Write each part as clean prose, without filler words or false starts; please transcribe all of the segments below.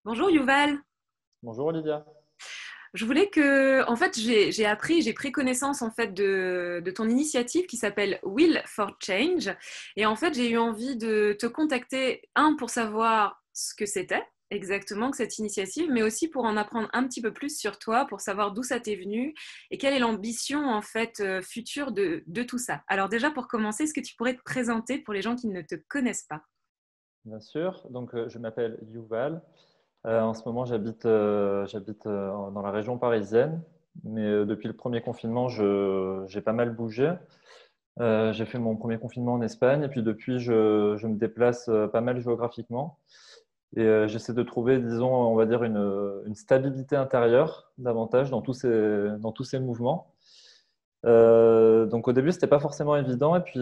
Bonjour Yuval. Bonjour Olivia. Je voulais que, en fait, j'ai pris connaissance en fait de ton initiative qui s'appelle Will for Change. Et en fait, j'ai eu envie de te contacter, pour savoir ce que c'était exactement que cette initiative, mais aussi pour en apprendre un petit peu plus sur toi, pour savoir d'où ça t'est venu et quelle est l'ambition en fait future de tout ça. Alors déjà, pour commencer, est-ce que tu pourrais te présenter pour les gens qui ne te connaissent pas? Bien sûr. Je m'appelle Yuval. En ce moment, j'habite dans la région parisienne. Mais depuis le premier confinement, j'ai pas mal bougé. J'ai fait mon premier confinement en Espagne. Et puis depuis, je me déplace pas mal géographiquement. Et j'essaie de trouver, disons, on va dire, une stabilité intérieure davantage dans tous ces mouvements. Donc au début, c'était pas forcément évident. Et puis,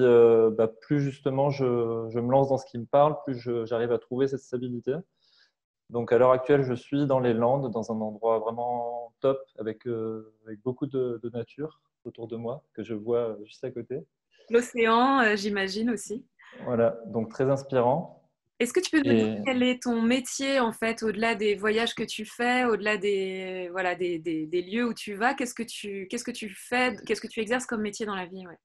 plus justement je me lance dans ce qui me parle, j'arrive à trouver cette stabilité. Donc à l'heure actuelle, je suis dans les Landes, dans un endroit vraiment top, avec beaucoup de nature autour de moi, que je vois juste à côté. L'océan, j'imagine aussi. Voilà, donc très inspirant. Est-ce que tu peux me dire Et quel est ton métier en fait, au-delà des voyages que tu fais, au-delà des, voilà, des lieux où tu vas, qu'est-ce que tu fais, qu'est-ce que tu exerces comme métier dans la vie, ouais.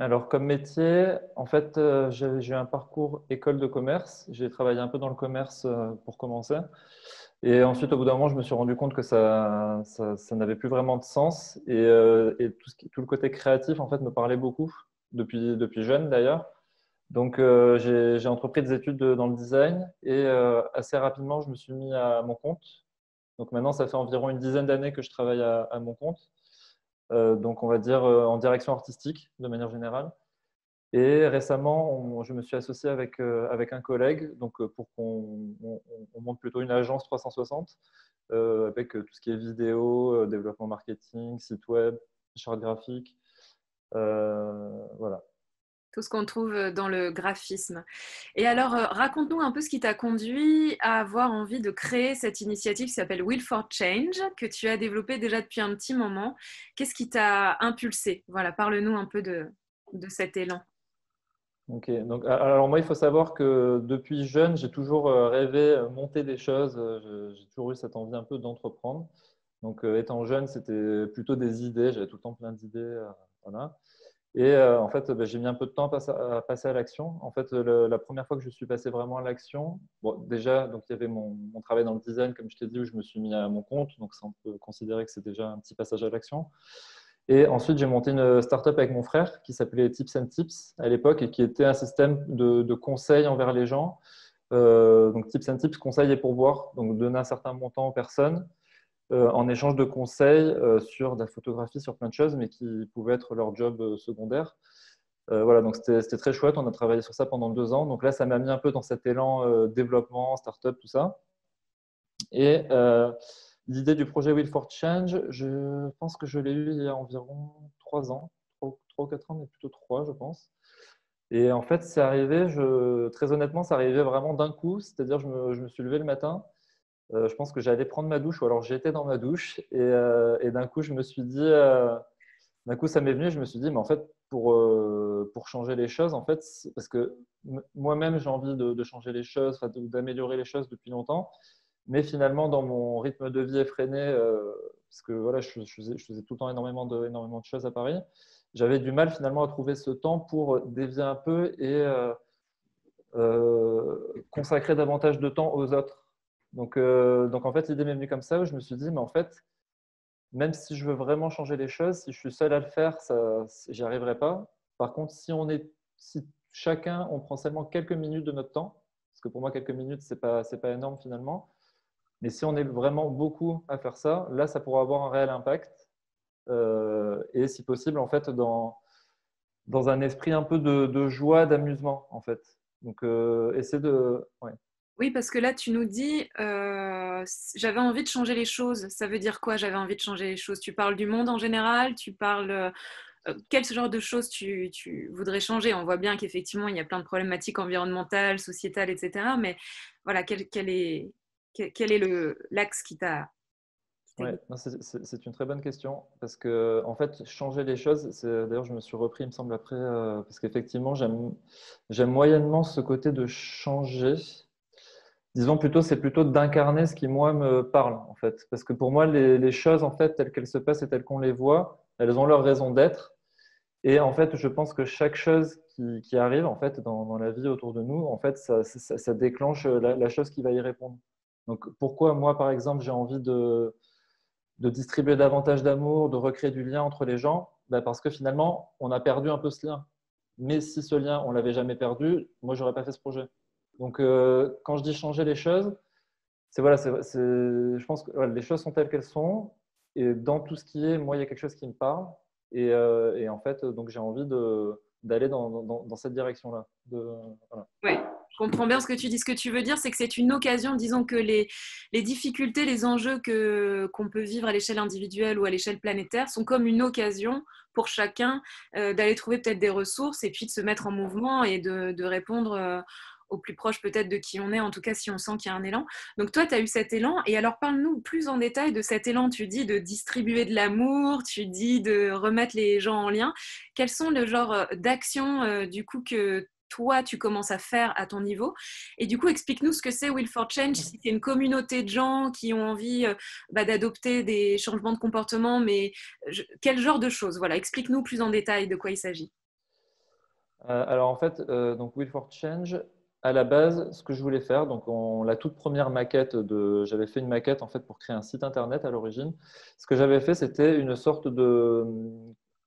alors comme métier, en fait, j'ai eu un parcours école de commerce. J'ai travaillé un peu dans le commerce pour commencer. Et ensuite, au bout d'un moment, je me suis rendu compte que ça n'avait plus vraiment de sens. Et tout le côté créatif, en fait, me parlait beaucoup, depuis jeune d'ailleurs. Donc, j'ai entrepris des études dans le design et assez rapidement, je me suis mis à mon compte. Donc maintenant, ça fait environ une dizaine d'années que je travaille à mon compte. Donc, on va dire en direction artistique de manière générale. Et récemment, je me suis associé avec un collègue pour qu'on monte plutôt une agence 360 avec tout ce qui est vidéo, développement marketing, site web, charte graphique. Voilà. Tout ce qu'on trouve dans le graphisme. Et alors, raconte-nous un peu ce qui t'a conduit à avoir envie de créer cette initiative qui s'appelle Will for Change, que tu as développée déjà depuis un petit moment. Qu'est-ce qui t'a impulsé? Voilà, parle-nous un peu de cet élan. Ok. Donc, alors moi, il faut savoir que depuis jeune, j'ai toujours rêvé monter des choses. J'ai toujours eu cette envie un peu d'entreprendre. Donc, étant jeune, c'était plutôt des idées. J'avais tout le temps plein d'idées. Voilà. Et en fait, j'ai mis un peu de temps à passer à l'action. En fait, la première fois que je suis passé vraiment à l'action, bon, déjà, donc il y avait mon travail dans le design, comme je t'ai dit, où je me suis mis à mon compte. Donc, ça, on peut considérer que c'est déjà un petit passage à l'action. Et ensuite, j'ai monté une startup avec mon frère qui s'appelait Tips and Tips à l'époque et qui était un système de conseils envers les gens. Donc, Tips and Tips, conseils et pourboire. Donc, donner un certain montant aux personnes en échange de conseils sur de la photographie, sur plein de choses, mais qui pouvaient être leur job secondaire. Voilà, donc c'était très chouette. On a travaillé sur ça pendant 2 ans. Donc là, ça m'a mis un peu dans cet élan développement, startup, tout ça. Et l'idée du projet Will for Change, je pense que je l'ai eu il y a environ 3 ans, 3 ou 4 ans, mais plutôt 3, je pense. Et en fait, c'est arrivé, très honnêtement, ça arrivait vraiment d'un coup. C'est-à-dire, je me suis levé le matin, je pense que j'allais prendre ma douche, ou alors j'étais dans ma douche, et d'un coup, je me suis dit, d'un coup, ça m'est venu, je me suis dit, mais en fait, pour changer les choses, en fait, parce que moi-même, j'ai envie de changer les choses, enfin, d'améliorer les choses depuis longtemps, mais finalement, dans mon rythme de vie effréné, parce que voilà, je faisais tout le temps énormément de choses à Paris, j'avais du mal finalement à trouver ce temps pour dévier un peu et consacrer davantage de temps aux autres. Donc en fait, l'idée m'est venue comme ça, où je me suis dit, mais en fait, même si je veux vraiment changer les choses, si je suis seul à le faire, ça, j'y arriverai pas. Par contre, si chacun, on prend seulement quelques minutes de notre temps, parce que pour moi, quelques minutes, c'est pas énorme finalement, mais si on est vraiment beaucoup à faire ça, là, ça pourra avoir un réel impact. Et si possible, en fait, dans un esprit un peu de joie, d'amusement, en fait. Donc, essayer de. Ouais. Oui, parce que là, tu nous dis, j'avais envie de changer les choses. Ça veut dire quoi, j'avais envie de changer les choses? Tu parles du monde en général, tu parles quel genre de choses tu voudrais changer? On voit bien qu'effectivement, il y a plein de problématiques environnementales, sociétales, etc. Mais voilà, quel est l'axe qui t'a Ouais, guidé? non, c'est une très bonne question parce que en fait changer les choses, d'ailleurs je me suis repris il me semble après parce qu'effectivement j'aime moyennement ce côté de changer. disons plutôt, c'est plutôt d'incarner ce qui, moi, me parle, en fait. Parce que pour moi, les choses, en fait, telles qu'elles se passent et telles qu'on les voit, elles ont leur raison d'être. Et en fait, je pense que chaque chose qui arrive, en fait, dans la vie autour de nous, en fait, ça déclenche la chose qui va y répondre. Donc, pourquoi moi, par exemple, j'ai envie de distribuer davantage d'amour, de recréer du lien entre les gens? Ben, parce que finalement, on a perdu un peu ce lien. Mais si ce lien, on l'avait jamais perdu, moi, j'aurais pas fait ce projet. Donc, quand je dis changer les choses, je pense que voilà, les choses sont telles qu'elles sont. Et dans tout ce qui est, moi, il y a quelque chose qui me parle. Et en fait, donc j'ai envie d'aller dans cette direction-là. Voilà. Ouais, je comprends bien ce que tu dis. Ce que tu veux dire, c'est que c'est une occasion, disons que les difficultés, les enjeux qu'on peut vivre à l'échelle individuelle ou à l'échelle planétaire sont comme une occasion pour chacun d'aller trouver peut-être des ressources et puis de se mettre en mouvement et de répondre au plus proche peut-être de qui on est, en tout cas si on sent qu'il y a un élan. Donc toi, tu as eu cet élan. Et alors parle-nous plus en détail de cet élan. Tu dis de distribuer de l'amour, tu dis de remettre les gens en lien. Quels sont le genre d'actions du coup que toi, tu commences à faire à ton niveau. Et du coup, explique-nous ce que c'est Will for Change. Si c'est une communauté de gens qui ont envie d'adopter des changements de comportement, mais quel genre de choses? Voilà, explique-nous plus en détail de quoi il s'agit. Alors en fait, donc Will for Change, à la base, ce que je voulais faire, donc la toute première maquette j'avais fait une maquette en fait pour créer un site internet à l'origine. Ce que j'avais fait, c'était une sorte de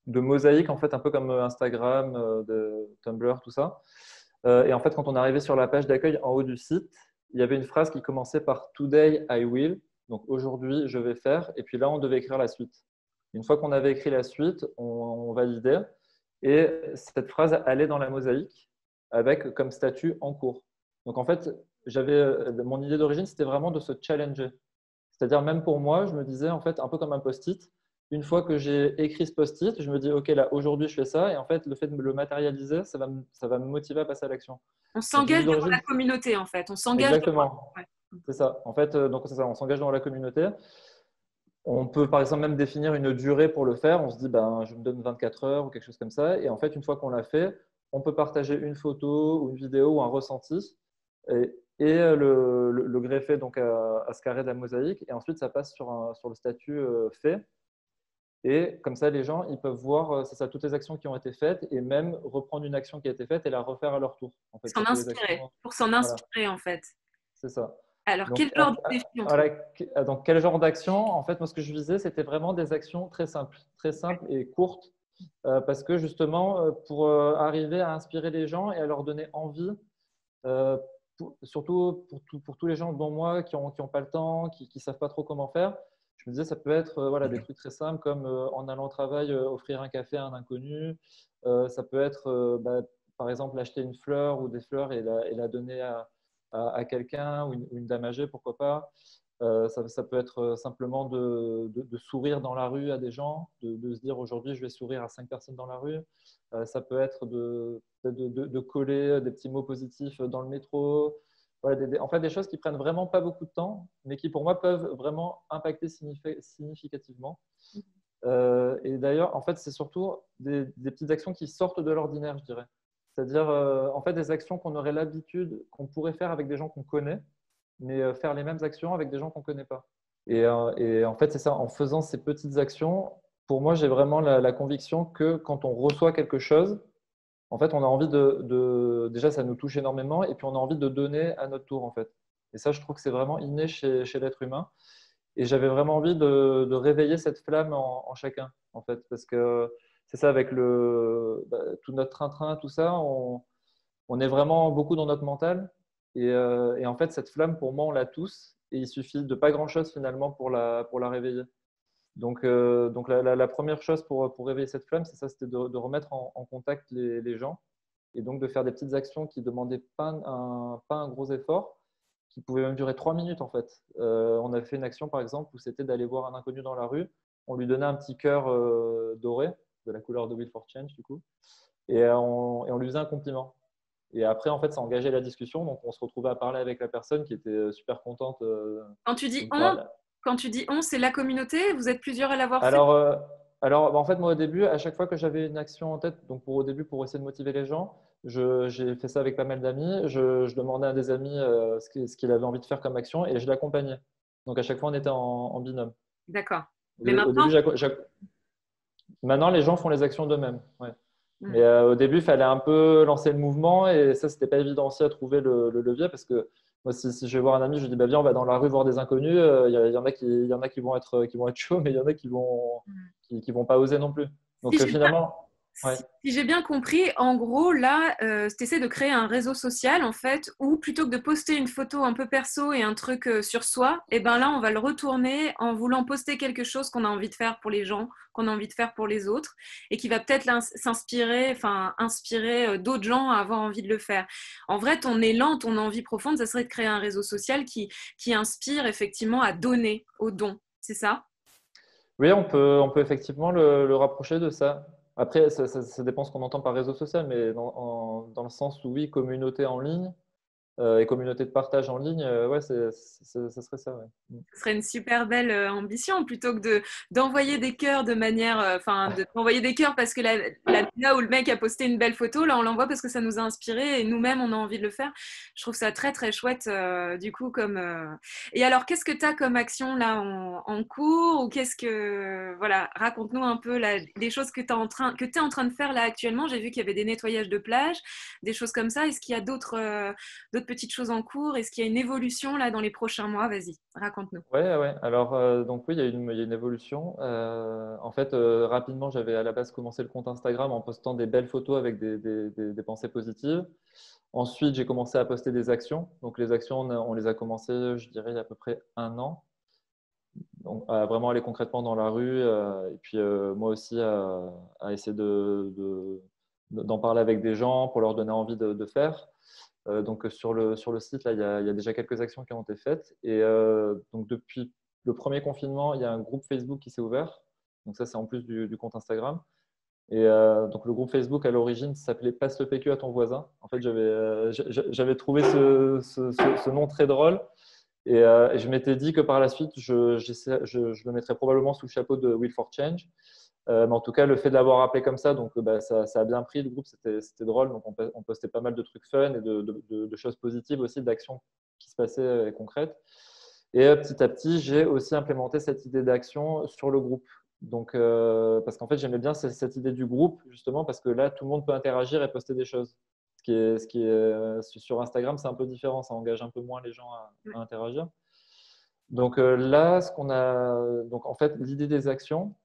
mosaïque en fait, un peu comme Instagram, de Tumblr, tout ça. Et en fait, quand on arrivait sur la page d'accueil en haut du site, il y avait une phrase qui commençait par Today I will, donc aujourd'hui je vais faire, et puis là on devait écrire la suite. Une fois qu'on avait écrit la suite, on validait. Et cette phrase allait dans la mosaïque avec comme statut en cours. Donc en fait, mon idée d'origine, c'était vraiment de se challenger. C'est-à-dire même pour moi, je me disais en fait un peu comme un post-it. Une fois que j'ai écrit ce post-it, je me dis ok là aujourd'hui je fais ça et en fait le fait de me le matérialiser, ça va me motiver à passer à l'action. On Donc l'idée s'engage devant d'origine, la communauté, en fait. On s'engage devant... exactement, Ouais. c'est ça. En fait, donc c'est ça, on s'engage dans la communauté. On peut par exemple même définir une durée pour le faire. On se dit, ben, je me donne 24 heures ou quelque chose comme ça. Et en fait, une fois qu'on l'a fait, on peut partager une photo ou une vidéo ou un ressenti et le greffer donc à ce carré de la mosaïque. Et ensuite, ça passe sur le statut fait. Et comme ça, les gens, ils peuvent voir c'est ça, toutes les actions qui ont été faites et même reprendre une action qui a été faite et la refaire à leur tour. En fait, S'en toutes les inspirer, actions. pour s'en Voilà, inspirer, en fait. c'est ça. Alors, quel Donc, genre de défi on trouve? voilà, donc, quel genre d'action? En fait, moi, ce que je visais, c'était vraiment des actions très simples et courtes, parce que justement, pour arriver à inspirer les gens et à leur donner envie, euh, surtout pour tous les gens, dont moi, qui ont pas le temps, qui ne savent pas trop comment faire, je me disais, ça peut être voilà, des trucs très simples comme en allant au travail, offrir un café à un inconnu. Ça peut être, par exemple, acheter une fleur ou des fleurs et la donner à quelqu'un ou une dame âgée, pourquoi pas. Ça peut être simplement de sourire dans la rue à des gens, de se dire aujourd'hui je vais sourire à 5 personnes dans la rue. Ça peut être de coller des petits mots positifs dans le métro. Voilà, en fait, des choses qui prennent vraiment pas beaucoup de temps, mais qui pour moi peuvent vraiment impacter significativement. Et d'ailleurs, en fait, c'est surtout des petites actions qui sortent de l'ordinaire, je dirais. C'est-à-dire, en fait, des actions qu'on aurait l'habitude, qu'on pourrait faire avec des gens qu'on connaît, mais faire les mêmes actions avec des gens qu'on ne connaît pas. Et en fait, c'est ça, en faisant ces petites actions, pour moi, j'ai vraiment la conviction que quand on reçoit quelque chose, en fait, on a envie déjà, ça nous touche énormément, et puis on a envie de donner à notre tour, en fait. Et ça, je trouve que c'est vraiment inné chez l'être humain. Et j'avais vraiment envie de réveiller cette flamme en chacun, en fait, parce que c'est ça, avec tout notre train-train, tout ça, on est vraiment beaucoup dans notre mental. Et en fait, cette flamme, pour moi, on l'a tous. Et il suffit de pas grand-chose finalement pour la réveiller. Donc la première chose pour réveiller cette flamme, c'est ça, c'était de remettre en contact les gens. Et donc de faire des petites actions qui ne demandaient pas un gros effort, qui pouvaient même durer 3 minutes en fait. On a fait une action par exemple où c'était d'aller voir un inconnu dans la rue. On lui donnait un petit cœur doré, de la couleur de Will for Change du coup. Et on lui faisait un compliment. Et après, en fait, ça engageait la discussion. Donc, on se retrouvait à parler avec la personne qui était super contente Quand tu de dis me on, parler. quand tu dis on, c'est la communauté? Vous êtes plusieurs à l'avoir fait? Alors, en fait, moi, au début, à chaque fois que j'avais une action en tête, donc au début, pour essayer de motiver les gens, J'ai fait ça avec pas mal d'amis. Je demandais à des amis ce qu'il avait envie de faire comme action et je l'accompagnais. Donc à chaque fois, on était en binôme. D'accord. Mais Au début, maintenant, maintenant, les gens font les actions d'eux-mêmes. Ouais. Mais hmm, au début, il fallait un peu lancer le mouvement et ça, c'était pas évident aussi à trouver le levier parce que moi, si je vais voir un ami, je lui dis bah, viens, on va dans la rue voir des inconnus. Il y en a il y en a qui vont être chauds, mais il y en a qui vont pas oser non plus. si Donc j'ai bien finalement, ouais. si j'ai bien compris, en gros, là, tu essaies de créer un réseau social, en fait, où plutôt que de poster une photo un peu perso et un truc sur soi, et ben là, on va le retourner en voulant poster quelque chose qu'on a envie de faire pour les gens, qu'on a envie de faire pour les autres, et qui va peut-être s'inspirer, enfin, inspirer d'autres gens à avoir envie de le faire. En vrai, ton élan, ton envie profonde, ça serait de créer un réseau social qui inspire effectivement à donner, au don. C'est ça? Oui, on peut effectivement le rapprocher de ça. Après, ça dépend ce qu'on entend par réseau social, mais dans le sens où oui, communauté en ligne et communauté de partage en ligne, ouais, ça serait ça. Ouais. Ce serait une super belle ambition plutôt que d'envoyer des cœurs de manière, enfin, d'envoyer des cœurs parce que la nana ou le mec a posté une belle photo. Là, on l'envoie parce que ça nous a inspiré et nous-mêmes, on a envie de le faire. Je trouve ça très, très chouette, du coup, comme. Et alors, qu'est-ce que tu as comme action là en cours ou qu'est-ce que. Voilà, raconte-nous un peu là, les choses que tu es en train de faire là actuellement. J'ai vu qu'il y avait des nettoyages de plage, des choses comme ça. Est-ce qu'il y a d'autres petites choses en cours? Est-ce qu'il y a une évolution là dans les prochains mois? Vas-y, raconte-nous. Ouais, ouais. Alors, donc oui, il y a une évolution. En fait, rapidement, j'avais à la base commencé le compte Instagram en postant des belles photos avec des pensées positives. Ensuite, j'ai commencé à poster des actions. Donc, les actions, on les a commencées, je dirais, il y a à peu près un an. Donc, à vraiment aller concrètement dans la rue. Et puis, moi aussi, à essayer d'en parler avec des gens pour leur donner envie de faire. Donc sur le site, là, il y a déjà quelques actions qui ont été faites. Et donc depuis le premier confinement, il y a un groupe Facebook qui s'est ouvert. Donc ça, c'est en plus du compte Instagram. Et donc le groupe Facebook, à l'origine, s'appelait Passe le PQ à ton voisin. En fait, j'avais trouvé ce nom très drôle. Et je m'étais dit que par la suite, je le mettrais probablement sous le chapeau de Will for Change. Mais en tout cas, le fait de l'avoir appelé comme ça, donc bah, ça a bien pris le groupe, c'était drôle. Donc on postait pas mal de trucs fun et de choses positives aussi, d'actions qui se passaient concrètes. Et petit à petit, j'ai aussi implémenté cette idée d'action sur le groupe. Donc, parce qu'en fait, j'aimais bien cette idée du groupe, justement, parce que là, tout le monde peut interagir et poster des choses. Sur Instagram, c'est un peu différent, ça engage un peu moins les gens à interagir. Donc là, donc en fait, l'idée des actions,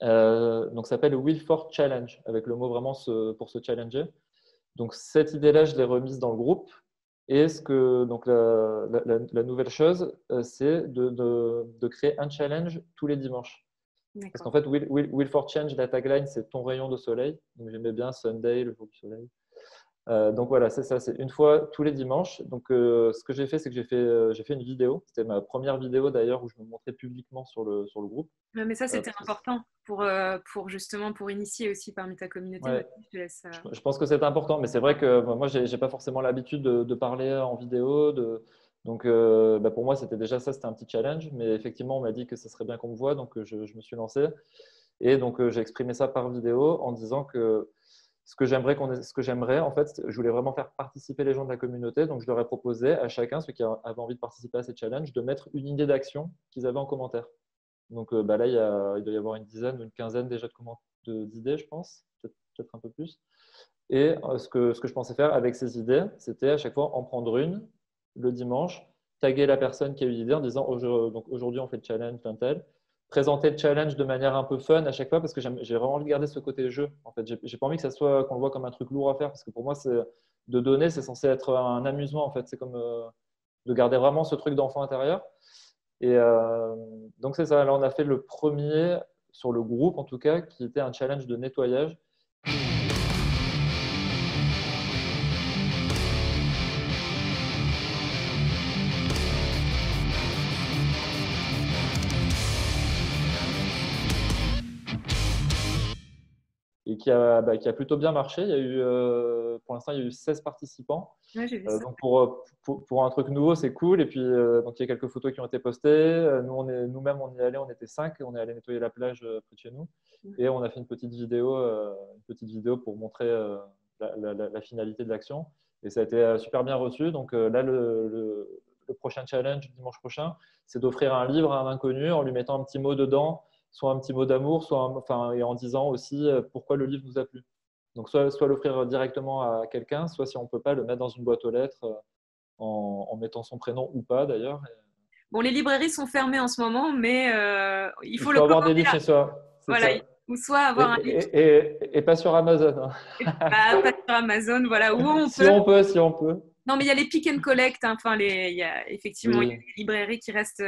donc ça s'appelle Will for Challenge, avec le mot vraiment pour se challenger. Donc cette idée-là, je l'ai remise dans le groupe. Et donc la nouvelle chose, c'est de créer un challenge tous les dimanches. Parce qu'en D'accord. fait, Will for Change, la tagline, c'est ton rayon de soleil. Donc j'aimais bien Sunday, le jour du soleil. Donc voilà, c'est ça, c'est une fois tous les dimanches. Donc ce que j'ai fait, c'est que j'ai fait une vidéo. C'était ma première vidéo d'ailleurs où je me montrais publiquement sur le groupe. Ouais, mais ça, c'était Parce que, important pour justement pour initier aussi parmi ta communauté. ouais, Vas-y, je te laisse. je pense que c'est important, mais c'est vrai que moi, j'ai pas forcément l'habitude de parler en vidéo. Donc, bah, pour moi, c'était déjà ça, c'était un petit challenge. Mais effectivement, on m'a dit que ce serait bien qu'on me voit, donc je me suis lancé. Et donc, j'ai exprimé ça par vidéo en disant que ce que j'aimerais, en fait, je voulais vraiment faire participer les gens de la communauté. Donc, je leur ai proposé à chacun, ceux qui avaient envie de participer à ces challenges, de mettre une idée d'action qu'ils avaient en commentaire. Donc, bah, là, il doit y avoir une dizaine ou une quinzaine déjà d'idées, je pense, peut-être un peu plus. Et ce que je pensais faire avec ces idées, c'était à chaque fois en prendre une le dimanche, taguer la personne qui a eu l'idée en disant donc aujourd'hui on fait le challenge d'un tel, présenter le challenge de manière un peu fun à chaque fois parce que j'ai vraiment envie de garder ce côté jeu. En fait, j'ai pas envie que ça soit qu'on le voit comme un truc lourd à faire parce que pour moi de donner c'est censé être un amusement en fait. C'est comme de garder vraiment ce truc d'enfant intérieur. Et donc c'est ça. Là on a fait le premier sur le groupe en tout cas qui était un challenge de nettoyage. Et qui a plutôt bien marché. Il y a eu, pour l'instant, il y a eu 16 participants. Ouais, j'ai vu ça. Donc pour un truc nouveau, c'est cool. Et puis, donc, il y a quelques photos qui ont été postées. Nous-mêmes, on y est allé, on était 5. On est allé nettoyer la plage près de chez nous. Et on a fait une petite vidéo pour montrer la finalité de l'action. Et ça a été super bien reçu. Donc là, le prochain challenge, dimanche prochain, c'est d'offrir un livre à un inconnu en lui mettant un petit mot dedans, soit un petit mot d'amour, et en disant aussi pourquoi le livre nous a plu. Donc, soit l'offrir directement à quelqu'un, soit si on ne peut pas, le mettre dans une boîte aux lettres en mettant son prénom ou pas d'ailleurs. Bon, les librairies sont fermées en ce moment, mais il Il faut le faut avoir des commander livres là. chez soi, c'est Voilà, ça. ou soit avoir un livre Et pas sur Amazon, hein. pas sur Amazon, voilà, où on Si peut. on peut, si on peut. Non, mais il y a les pick and collect, hein. Enfin, il y a effectivement il y a Oui. des librairies qui restent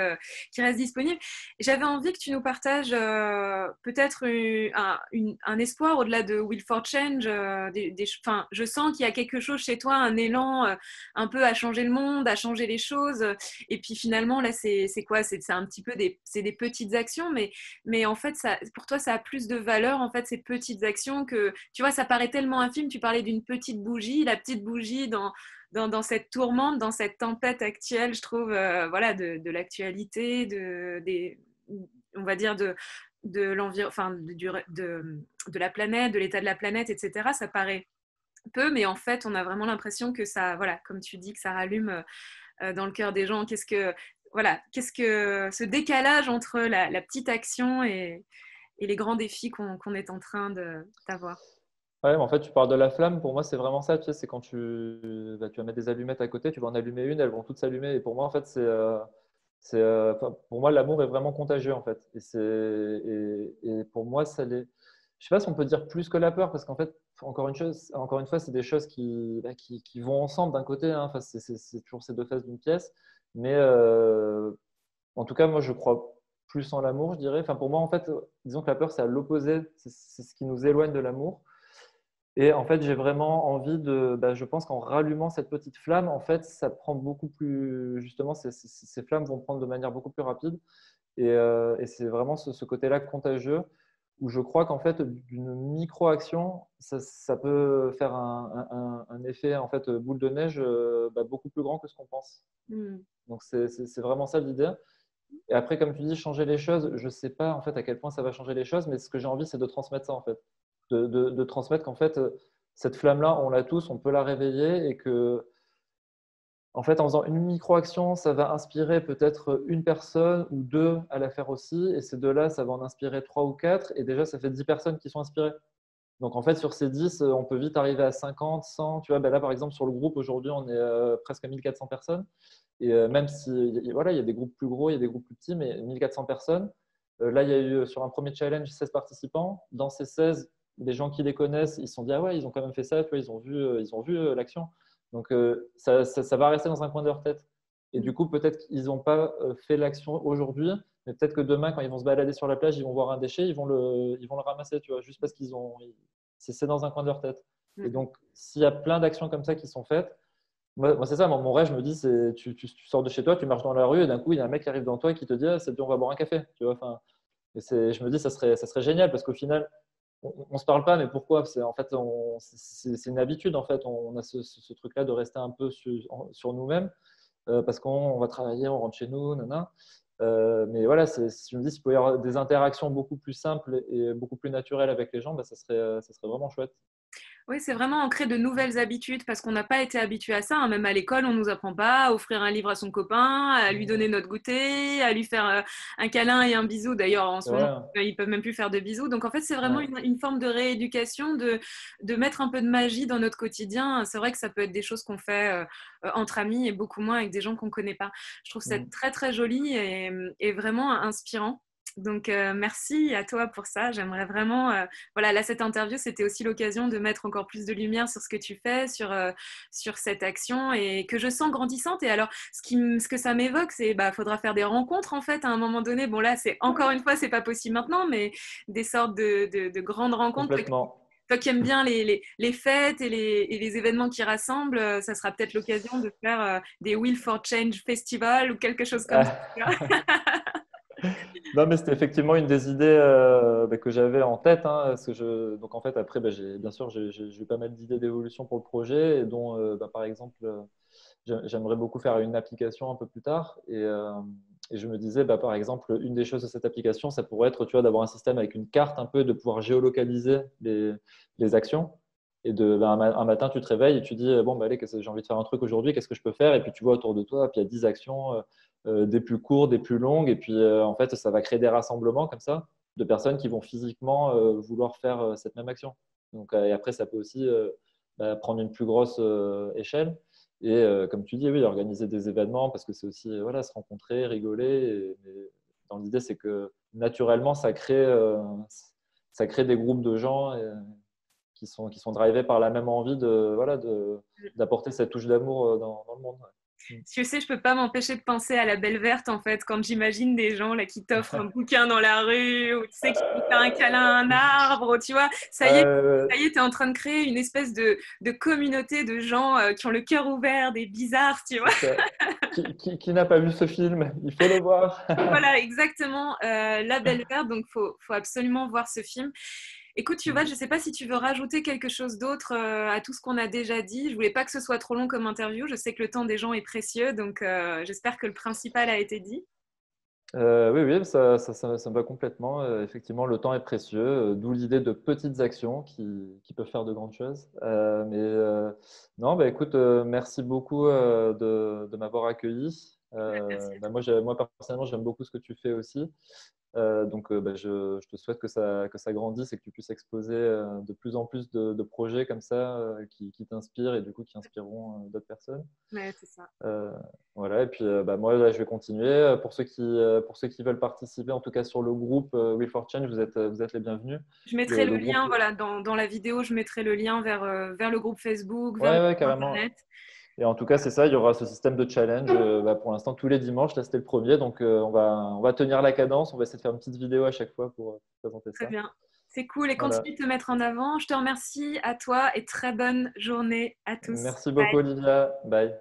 disponibles. J'avais envie que tu nous partages peut-être un espoir au-delà de Will for Change. Enfin, je sens qu'il y a quelque chose chez toi, un élan un peu à changer le monde, à changer les choses. Et puis finalement, là, c'est quoi? C'est un petit peu c'est des petites actions, mais en fait, pour toi, ça a plus de valeur, en fait, ces petites actions que, tu vois, ça paraît tellement infime. Tu parlais d'une petite bougie, la petite bougie dans cette tourmente, dans cette tempête actuelle, je trouve, voilà, de l'actualité, on va dire enfin, de la planète, de l'état de la planète, etc. Ça paraît peu, mais en fait, on a vraiment l'impression que ça, voilà, comme tu dis, que ça rallume dans le cœur des gens. Qu'est-ce que ce décalage entre la petite action et les grands défis qu'on est en train d'avoir. Ouais, mais en fait, tu parles de la flamme. Pour moi, c'est vraiment ça. Tu sais, c'est quand tu vas mettre des allumettes à côté, tu vas en allumer une, elles vont toutes s'allumer. Et pour moi, en fait, enfin, pour moi, l'amour est vraiment contagieux, en fait. Et pour moi, ça l'est. Je sais pas si on peut dire plus que la peur, parce qu'en fait, encore une fois, c'est des choses qui vont ensemble d'un côté, hein. Enfin, c'est toujours ces deux faces d'une pièce. Mais en tout cas, moi, je crois plus en l'amour, je dirais. Enfin, pour moi, en fait, disons que la peur, c'est à l'opposé. C'est ce qui nous éloigne de l'amour. Et en fait, j'ai vraiment envie je pense qu'en rallumant cette petite flamme, en fait, ça prend beaucoup plus, justement, ces flammes vont prendre de manière beaucoup plus rapide. Et c'est vraiment ce côté-là contagieux où je crois qu'en fait, d'une micro-action, ça peut faire un effet, en fait, boule de neige beaucoup plus grand que ce qu'on pense. Mm. Donc, c'est vraiment ça l'idée. Et après, comme tu dis, changer les choses, je ne sais pas en fait à quel point ça va changer les choses, mais ce que j'ai envie, c'est de transmettre ça en fait. De transmettre qu'en fait, cette flamme-là, on l'a tous, on peut la réveiller et que, en fait, en faisant une micro-action, ça va inspirer peut-être une personne ou deux à la faire aussi. Et ces deux-là, ça va en inspirer trois ou quatre. Et déjà, ça fait 10 personnes qui sont inspirées. Donc, en fait, sur ces 10, on peut vite arriver à 50, 100. Tu vois, là, par exemple, sur le groupe, aujourd'hui, on est presque à 1400 personnes. Et même si, voilà, il y a des groupes plus gros, il y a des groupes plus petits, mais 1400 personnes. Là, il y a eu sur un premier challenge 16 participants. Dans ces 16, des gens qui les connaissent, ils se sont dit, ah ouais, ils ont quand même fait ça, tu vois, ils ont vu l'action. Donc, ça va rester dans un coin de leur tête. Et du coup, peut-être qu'ils n'ont pas fait l'action aujourd'hui, mais peut-être que demain, quand ils vont se balader sur la plage, ils vont voir un déchet, ils vont le ramasser, tu vois, juste parce c'est dans un coin de leur tête. Et Mm. donc, s'il y a plein d'actions comme ça qui sont faites, moi, c'est ça, mon rêve, je me dis, c'est tu sors de chez toi, tu marches dans la rue et d'un coup, il y a un mec qui arrive devant toi et qui te dit, ah, c'est bien, on va boire un café. Tu vois, enfin, je me dis, ça serait génial parce qu'au final, on ne se parle pas, mais pourquoi? En fait, c'est une habitude, en fait. On a ce truc-là de rester un peu sur nous-mêmes parce qu'on va travailler, on rentre chez nous, nanana. Mais voilà, je me dis, s'il pouvait y avoir des interactions beaucoup plus simples et beaucoup plus naturelles avec les gens, ça serait vraiment chouette. Oui, c'est vraiment ancrer de nouvelles habitudes parce qu'on n'a pas été habitué à ça, hein. Même à l'école, on ne nous apprend pas à offrir un livre à son copain, à lui donner notre goûter, à lui faire un câlin et un bisou. D'ailleurs, en C'est ce moment, vrai, hein. ils peuvent même plus faire de bisous. Donc, en fait, c'est vraiment Ouais. une forme de rééducation, de mettre un peu de magie dans notre quotidien. C'est vrai que ça peut être des choses qu'on fait entre amis et beaucoup moins avec des gens qu'on ne connaît pas. Je trouve ça Mm. très, très joli et vraiment inspirant. Donc, merci à toi pour ça. J'aimerais vraiment, voilà, là, cette interview, c'était aussi l'occasion de mettre encore plus de lumière sur ce que tu fais, sur cette action et que je sens grandissante. Et alors, ce que ça m'évoque, c'est, bah, faudra faire des rencontres, en fait, à un moment donné. Bon, là, encore une fois, c'est pas possible maintenant, mais des sortes de grandes rencontres. Complètement. Toi qui aimes bien les fêtes et les événements qui rassemblent, ça sera peut-être l'occasion de faire des Will for Change Festival ou quelque chose comme ça. Non, mais c'était effectivement une des idées que j'avais en tête, hein, donc en fait, après, bien sûr, j'ai eu pas mal d'idées d'évolution pour le projet, et dont, par exemple, j'aimerais beaucoup faire une application un peu plus tard. Et je me disais, par exemple, une des choses de cette application, ça pourrait être, tu vois, d'avoir un système avec une carte un peu, de pouvoir géolocaliser les actions. Et un matin, tu te réveilles et tu dis, bon, bah, allez, j'ai envie de faire un truc aujourd'hui, qu'est-ce que je peux faire? Et puis tu vois autour de toi, puis il y a 10 actions, des plus courtes, des plus longues. Et puis en fait, ça va créer des rassemblements comme ça de personnes qui vont physiquement vouloir faire cette même action. Donc, et après, ça peut aussi prendre une plus grosse échelle. Et comme tu dis, oui, organiser des événements parce que c'est aussi voilà, se rencontrer, rigoler. Mais dans l'idée, c'est que naturellement, ça crée des groupes de gens qui sont drivés par la même envie voilà, d'apporter cette touche d'amour dans le monde. Ouais. Tu sais, je peux pas m'empêcher de penser à la Belle Verte en fait, quand j'imagine des gens là qui t'offrent un bouquin dans la rue, ou tu sais, qui vont faire un câlin à un arbre, tu vois, Euh, ça y est, t'es en train de créer une espèce de communauté de gens qui ont le cœur ouvert, des bizarres, tu vois. c'est ça. Qui n'a pas vu ce film? Il faut le voir. Voilà, exactement, La Belle Verte, donc faut absolument voir ce film. Écoute, tu vois, je ne sais pas si tu veux rajouter quelque chose d'autre à tout ce qu'on a déjà dit. Je voulais pas que ce soit trop long comme interview. Je sais que le temps des gens est précieux, donc j'espère que le principal a été dit. Oui, oui, ça me va complètement. Effectivement, le temps est précieux, d'où l'idée de petites actions qui peuvent faire de grandes choses. Non, bah, écoute, merci beaucoup de m'avoir accueilli. Merci à Bah, toi. moi, personnellement, j'aime beaucoup ce que tu fais aussi. Donc, bah, je te souhaite que ça grandisse et que tu puisses exposer de plus en plus de projets comme ça qui t'inspirent et du coup qui inspireront d'autres personnes. Ouais, c'est ça. Euh, voilà, et puis bah, moi, là, je vais continuer. Pour ceux qui veulent participer, en tout cas sur le groupe Will for Change, vous êtes les bienvenus. Je mettrai le Le groupe, lien, voilà, dans la vidéo, je mettrai le lien vers le groupe Facebook, vers le ouais, ouais, site carrément. internet. Et en tout cas, c'est ça, il y aura ce système de challenge bah, pour l'instant tous les dimanches. Là, c'était le premier, donc on va tenir la cadence. On va essayer de faire une petite vidéo à chaque fois pour présenter Très ça. bien. C'est cool et Voilà. continue de te mettre en avant. Je te remercie à toi et très bonne journée à tous. Merci beaucoup, Bye. Olivia. Bye.